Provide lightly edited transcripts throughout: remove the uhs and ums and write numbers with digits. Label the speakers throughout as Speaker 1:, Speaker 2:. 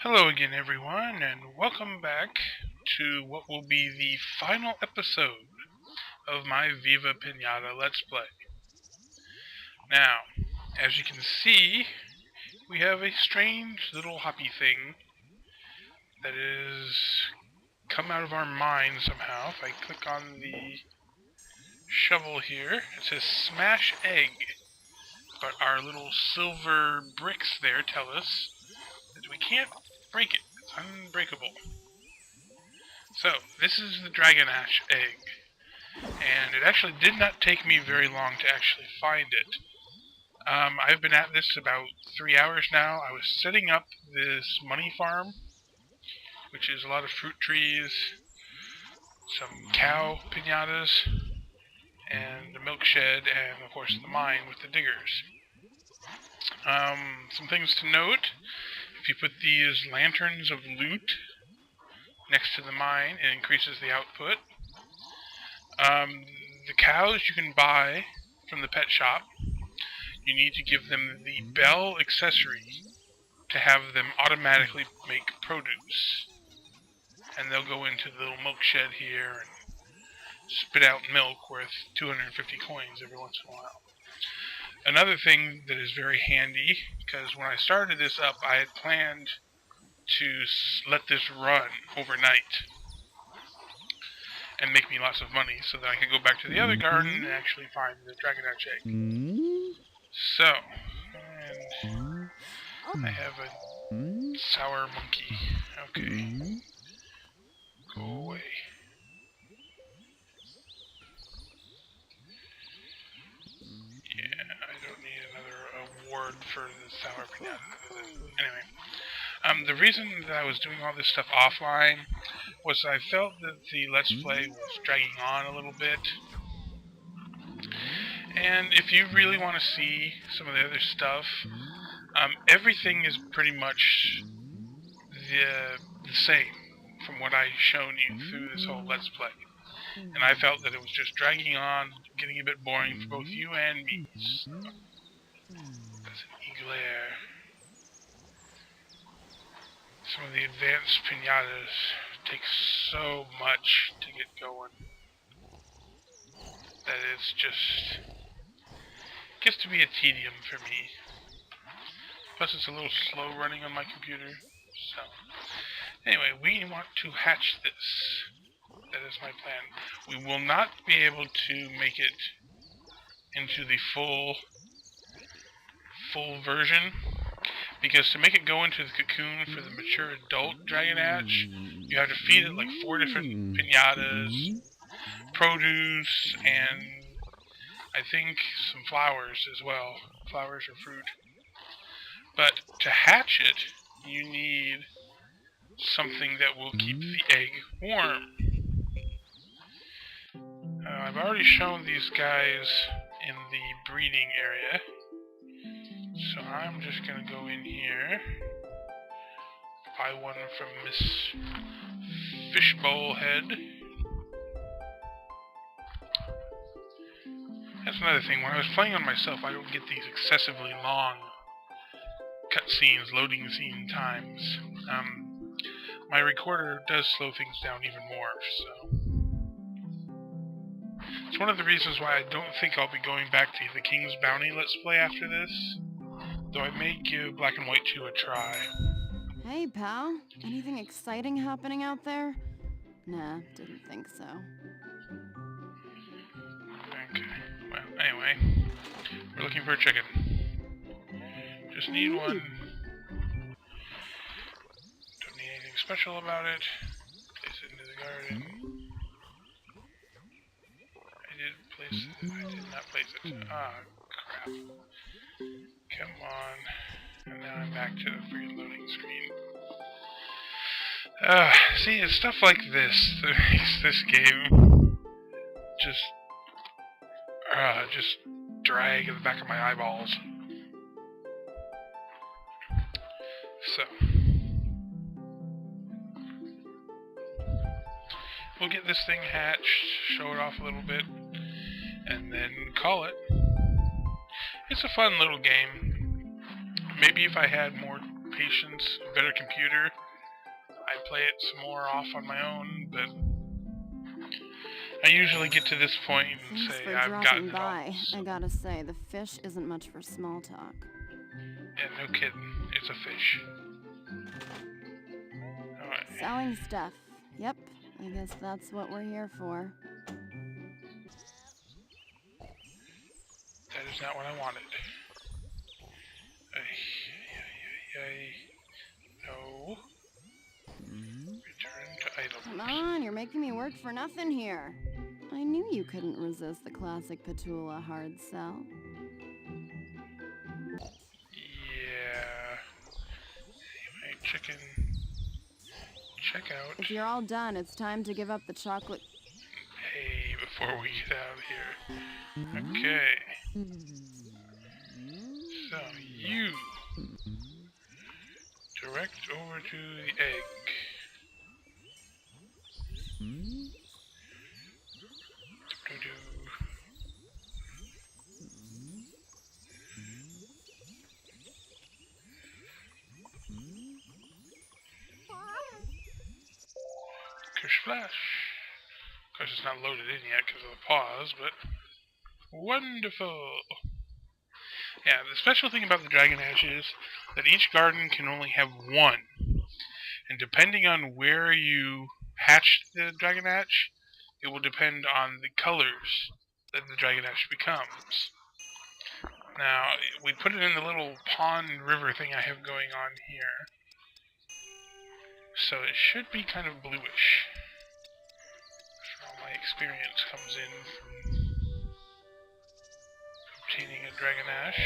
Speaker 1: Hello again, everyone, and welcome back to what will be the final episode of my Viva Pinata Let's Play. Now, as you can see, we have a strange little hoppy thing that is come out of our mind somehow. If I click on the shovel here, it says Smash Egg, but our little silver bricks there tell us that we can't break it. It's unbreakable. So, this is the Dragonache egg, and it actually did not take me very long to actually find it. I've been at this about 3 hours now. I was setting up this money farm, which is a lot of fruit trees, some cow pinatas, and a milk shed, and of course the mine with the diggers. Some things to note: if you put these lanterns of loot next to the mine, it increases the output. The cows you can buy from the pet shop. You need to give them the bell accessory to have them automatically make produce. And they'll go into the little milk shed here and spit out milk worth 250 coins every once in a while. Another thing that is very handy, because when I started this up, I had planned to let this run overnight and make me lots of money so that I could go back to the other garden and actually find the Dragonache egg. So, and I have a sour monkey. Okay. Go away. Yeah, I don't need another award for the sour pinata. Anyway, the reason that I was doing all this stuff offline was I felt that the Let's Play was dragging on a little bit. And if you really want to see some of the other stuff, everything is pretty much the same from what I've shown you through this whole Let's Play. And I felt that it was just dragging on, getting a bit boring for both you and me. So, that's an eclair. Some of the advanced pinatas take so much to get going that it's just gets to be a tedium for me. Plus it's a little slow running on my computer. So anyway, we want to hatch this. That is my plan. We will not be able to make it into the full version, because to make it go into the cocoon for the mature adult Dragonache, you have to feed it like 4 different pinatas, produce, and I think some flowers as well. Flowers or fruit. But to hatch it, you need something that will keep the egg warm. I've already shown these guys in the breeding area, so I'm just gonna go in here, buy one from Miss Fishbowl Head. That's another thing, when I was playing on myself, I don't get these excessively long cutscenes, loading scene times. My recorder does slow things down even more, so it's one of the reasons why I don't think I'll be going back to the King's Bounty Let's Play after this, though I may give Black and White 2 a try.
Speaker 2: Hey, pal. Anything exciting happening out there? Nah, didn't think so.
Speaker 1: Okay, well, anyway, we're looking for a chicken. Just need one. Don't need anything special about it. Place it into the garden. I did not place it. Ah, crap. Come on. And now I'm back to the freaking loading screen. See, it's stuff like this that makes this game just drag in the back of my eyeballs. So, we'll get this thing hatched, show it off a little bit, and then call it. It's a fun little game. Maybe if I had more patience, a better computer, I'd play it some more off on my own, but I usually get to this point and
Speaker 2: Thanks
Speaker 1: say
Speaker 2: for
Speaker 1: I've gotten
Speaker 2: dropping
Speaker 1: it all.
Speaker 2: by. I gotta say, the fish isn't much for small talk.
Speaker 1: Yeah, no kidding. It's a fish. Alright.
Speaker 2: Selling stuff. Yep, I guess that's what we're here for.
Speaker 1: That is not what I wanted. No. Return to items.
Speaker 2: Come on, you're making me work for nothing here. I knew you couldn't resist the classic Petula hard sell.
Speaker 1: Yeah. Anyway, chicken. Check out.
Speaker 2: If you're all done, it's time to give up the chocolate.
Speaker 1: Hey, before we get out of here. Okay. So, you direct over to the egg. Do-do-do. Kersh flash. Of course, it's not loaded in yet because of the pause, but wonderful. Yeah, the special thing about the Dragonache is that each garden can only have one. And depending on where you hatch the Dragonache, it will depend on the colors that the Dragonache becomes. Now, we put it in the little pond river thing I have going on here. So it should be kind of bluish. That's where all my experience comes in from obtaining a Dragonache.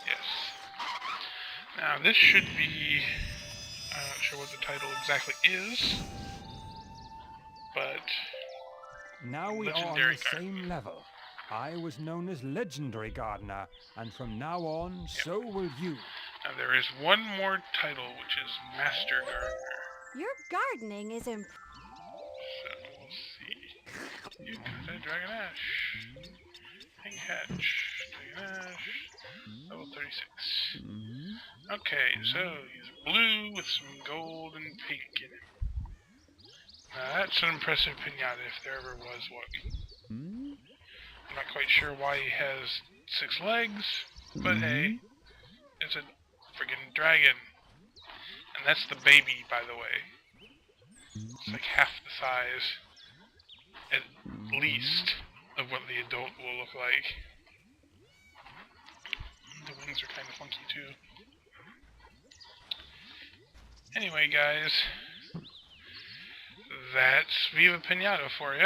Speaker 1: Yes. Now this should be, I'm not sure what the title exactly is, but
Speaker 3: now we are on
Speaker 1: Legendary
Speaker 3: the
Speaker 1: Gardener.
Speaker 3: same level. I was known as Legendary Gardener, and from now on, so will you.
Speaker 1: Now there is one more title, which is Master Gardener.
Speaker 4: Your gardening is impressive.
Speaker 1: So we'll see. You got a Dragonache. Pink Hatch. Dragonache. Level 36. Okay, so he's blue with some gold and pink in him. Now that's an impressive pinata if there ever was one. I'm not quite sure why he has 6 legs, but hey, it's a friggin' dragon. And that's the baby, by the way. It's like half the size, at least, of what the adult will look like. The wings are kind of funky too. Anyway, guys, that's Viva Pinata for you.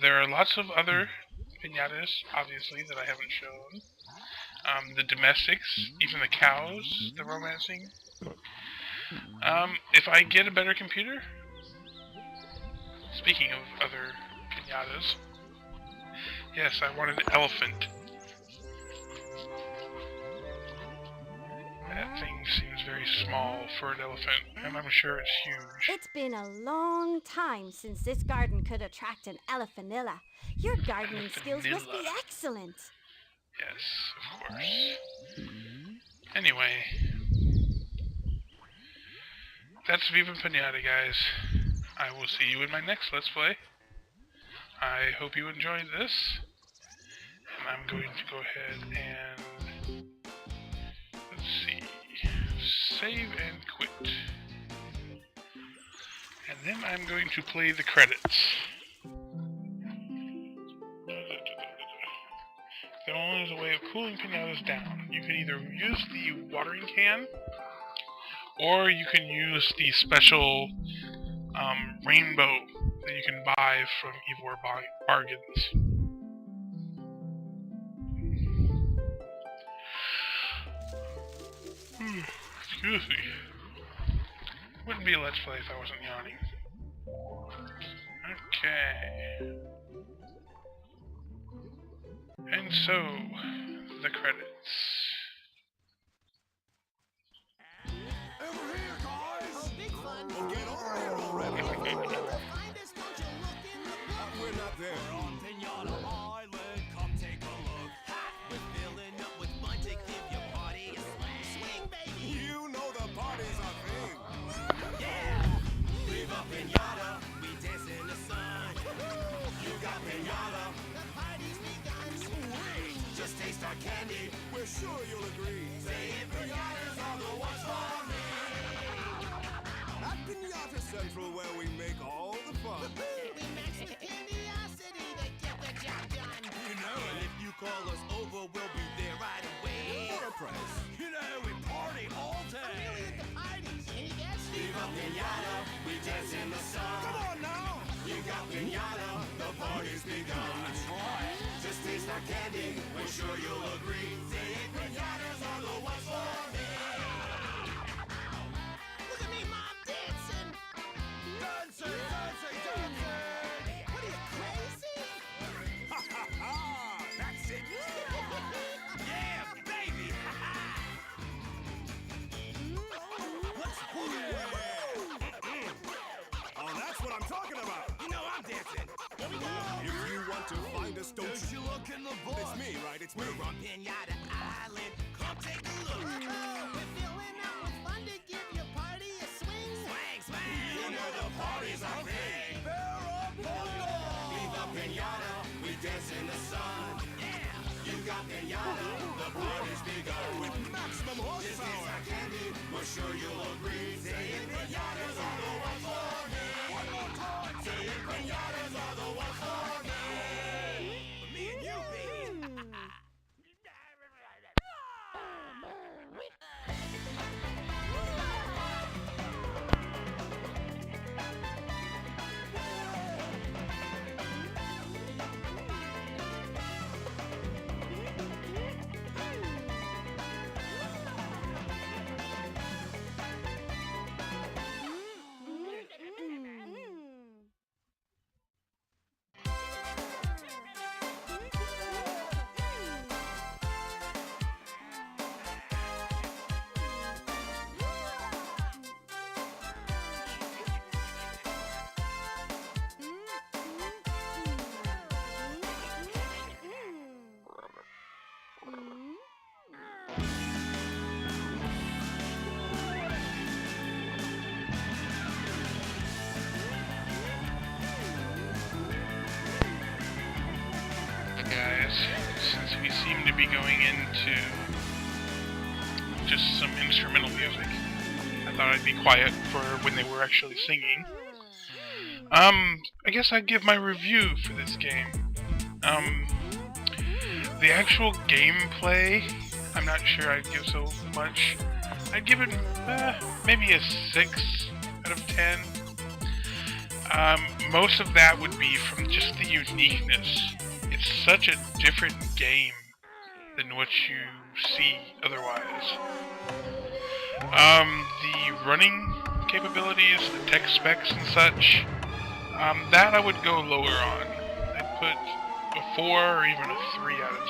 Speaker 1: There are lots of other pinatas, obviously, that I haven't shown. The domestics, even the cows, the romancing. If I get a better computer, speaking of other pinatas, yes, I want an elephant. That thing seems very small for an elephant, and I'm sure it's huge.
Speaker 4: It's been a long time since this garden could attract an elephanilla. Your gardening skills must be excellent.
Speaker 1: Yes, of course. Anyway, that's Viva Pinata, guys. I will see you in my next Let's Play. I hope you enjoyed this. And I'm going to go ahead and... let's see. Save and quit. And then I'm going to play the credits. There only is a way of cooling pinatas down. You can either use the watering can, or you can use the special rainbow that you can buy from Ivor Bargains. Excuse me. Wouldn't be a Let's Play if I wasn't yawning. Okay. And so, the credits.
Speaker 5: Over here, guys! Oh, big fun! Well, get over here already! Find us, don't you look in the book! We're not there. We're on Pinata Island, come take a look. We're filling up with fun to give you sure you'll agree. Saying pinatas are the ones for me. At Pinata Central, where we make all the fun.
Speaker 6: We max the curiosity to get the job done.
Speaker 5: You know, and if you call us over, we'll be there right away. For a price. You know, we party all day.
Speaker 6: Really at the parties. Any guess?
Speaker 5: Viva Pinata, we dance in the sun. Come on now! You got pinata, the party's begun. That's right. Just taste our candy, we're sure you'll agree. Saying pinatas are the ones for me.
Speaker 6: Look at me, Mom, dancing.
Speaker 5: Dancing, dancing, dancing!
Speaker 6: What are you, crazy?
Speaker 5: Ha ha ha! That's it! Yeah, baby! Ha ha! Oh, that's what I'm talking about! You know I'm dancing!
Speaker 6: Here we go.
Speaker 5: If you want to find us, don't you look in the book? It's me, right? It's me.
Speaker 6: We're on Pinata Island. Come take a look. We're filling up with fun to give your party a swing.
Speaker 5: Swang, swang! You know the party's our thing! Viva Pinata, we dance in the sun. Yeah! You got pinata, the party's begun. With maximum horsepower! This is our candy, we're sure you'll agree. Saying pinatas are the ones for me. One more time! Saying pinatas are the ones for me. Me and you, baby!
Speaker 1: Guys, since we seem to be going into just some instrumental music, I thought I'd be quiet for when they were actually singing. I guess I'd give my review for this game. The actual gameplay, I'm not sure I'd give so much. I'd give it maybe a 6 out of 10. Most of that would be from just the uniqueness. It's such a different game than what you see otherwise. The running capabilities, the tech specs and such, that I would go lower on. I'd put a 4 or even a 3 out of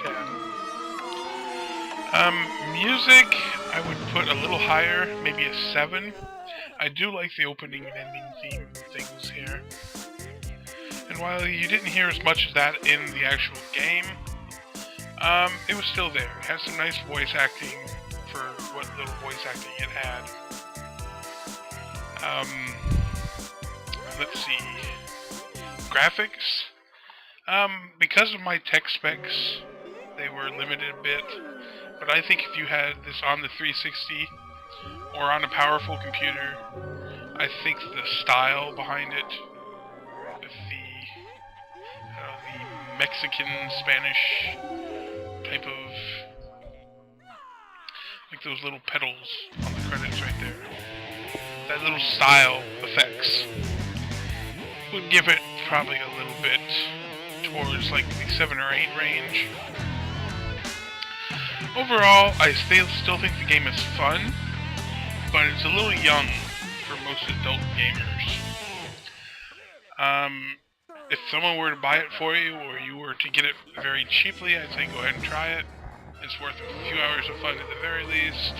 Speaker 1: 10. Music, I would put a little higher, maybe a 7. I do like the opening and ending theme things here. And while you didn't hear as much of that in the actual game, it was still there. It had some nice voice acting for what little voice acting it had. Let's see. Graphics. Because of my tech specs, they were limited a bit. But I think if you had this on the 360 or on a powerful computer, I think the style behind it, with the Mexican, Spanish type of, like those little pedals on the credits right there, that little style effects would give it probably a little bit towards like the 7 or 8 range. Overall, I still think the game is fun, but it's a little young for most adult gamers. If someone were to buy it for you, or you were to get it very cheaply, I'd say go ahead and try it. It's worth a few hours of fun at the very least.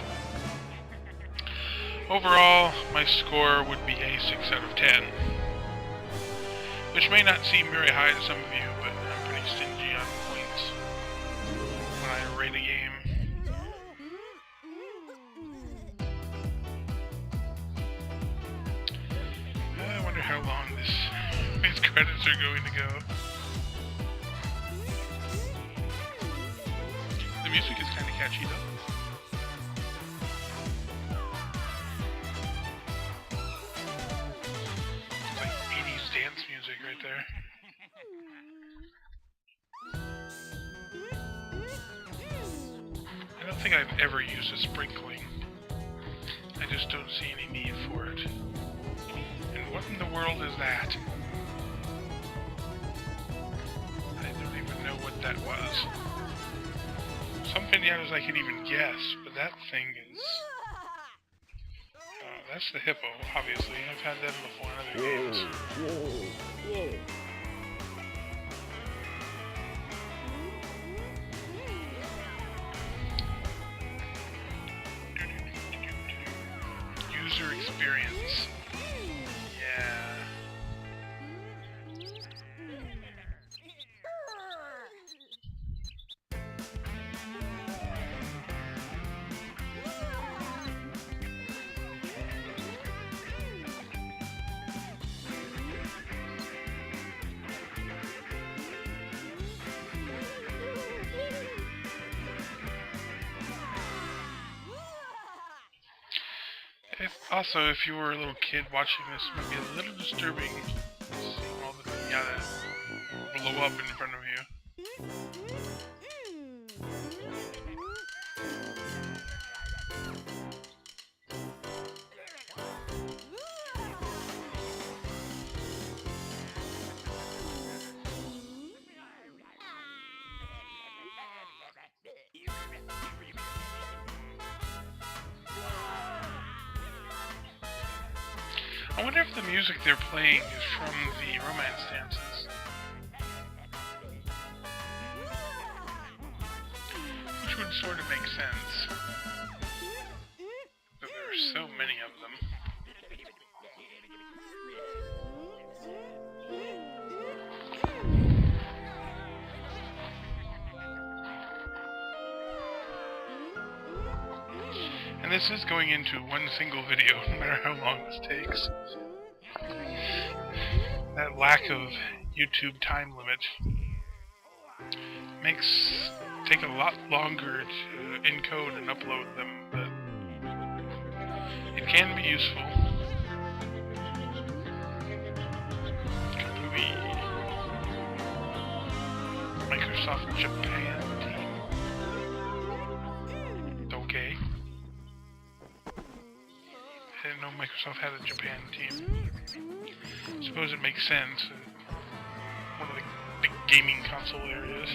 Speaker 1: Overall, my score would be a 6 out of 10. Which may not seem very high to some of you, but I'm pretty stingy on points when I rate a game. I wonder how long these credits are going to go. The music is kind of catchy though. It's like 80s dance music right there. I don't think I've ever used a sprinkling. I just don't see any need for it. And what in the world is that? I don't even know what that was. Some pinatas I could even guess, but that thing is... that's the hippo, obviously. I've had them before in other games. User experience. Yeah. Also, if you were a little kid watching this, it might be a little disturbing seeing all the pinata blow up in front of you. I wonder if the music they're playing is from the romance dances. Which would sort of make sense. But there are so many of them. And this is going into one single video, no matter how long this takes. That lack of YouTube time limit makes it take a lot longer to encode and upload them, but it can be useful. Movie Microsoft Japan team. Okay. I didn't know Microsoft had a Japan team. Suppose it makes sense. One of the big gaming console areas.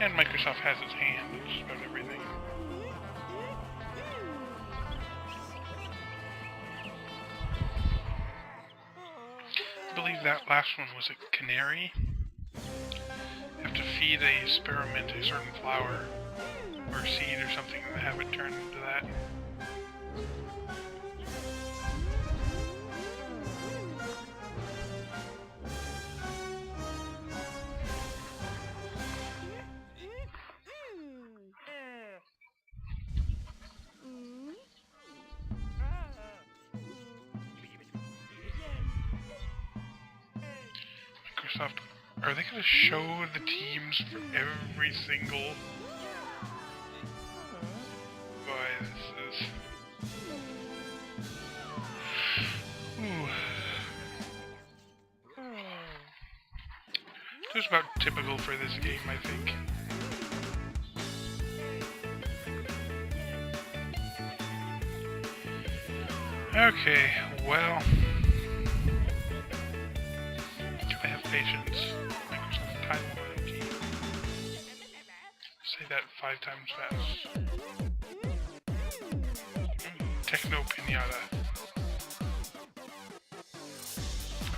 Speaker 1: And Microsoft has its hand in just about everything. I believe that last one was a canary. You have to feed a spearmint a certain flower or seed or something and have it turn into that. Microsoft, are they going to show the teams for every single... Boy, this is... Ooh. Just about typical for this game, I think. Okay, well... I have patience. Microsoft time warranty. Say that 5 times fast. Techno Pinata.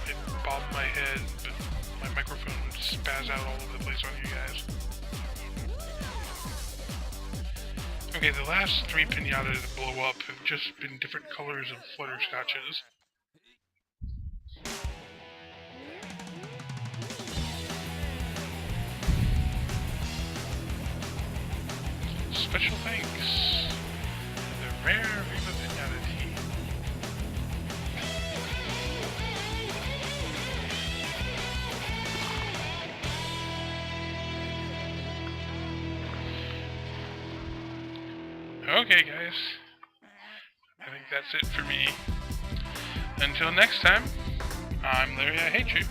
Speaker 1: It bobbed my head, but my microphone would spaz out all over the place on you guys. Okay, the last 3 pinatas to blow up have just been different colors of flutterscotches. Special thanks to the rare Viva Pinata team. Okay, guys. I think that's it for me. Until next time, I'm Larryihatechu.